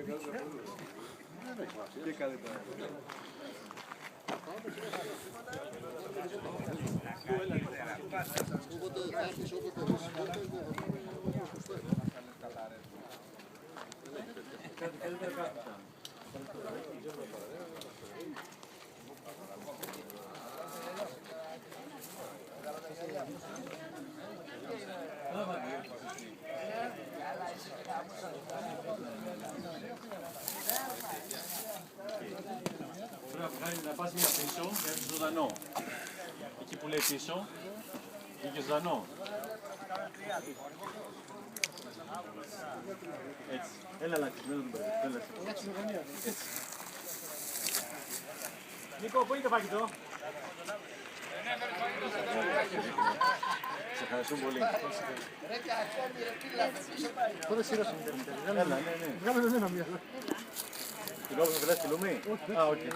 Και καλύτερα. Όποτε θα έρθεις, όποτε θα έρθεις, Πρέπει να πας μια πίσω, να έχεις ζωντανό. Εκεί που λέει πίσω, είχε ζωντανό. Έτσι. Έλα, αλλάξεις, δεν τον παίρνεις. Νίκο, πού είναι το φαγητό? Σε ευχαριστώ πολύ. Τώρα σειρά σου μην Έλα, ναι. βγάλω εμένα μία. Τη λόγω θα πελάς τη λομή? Α, όχι.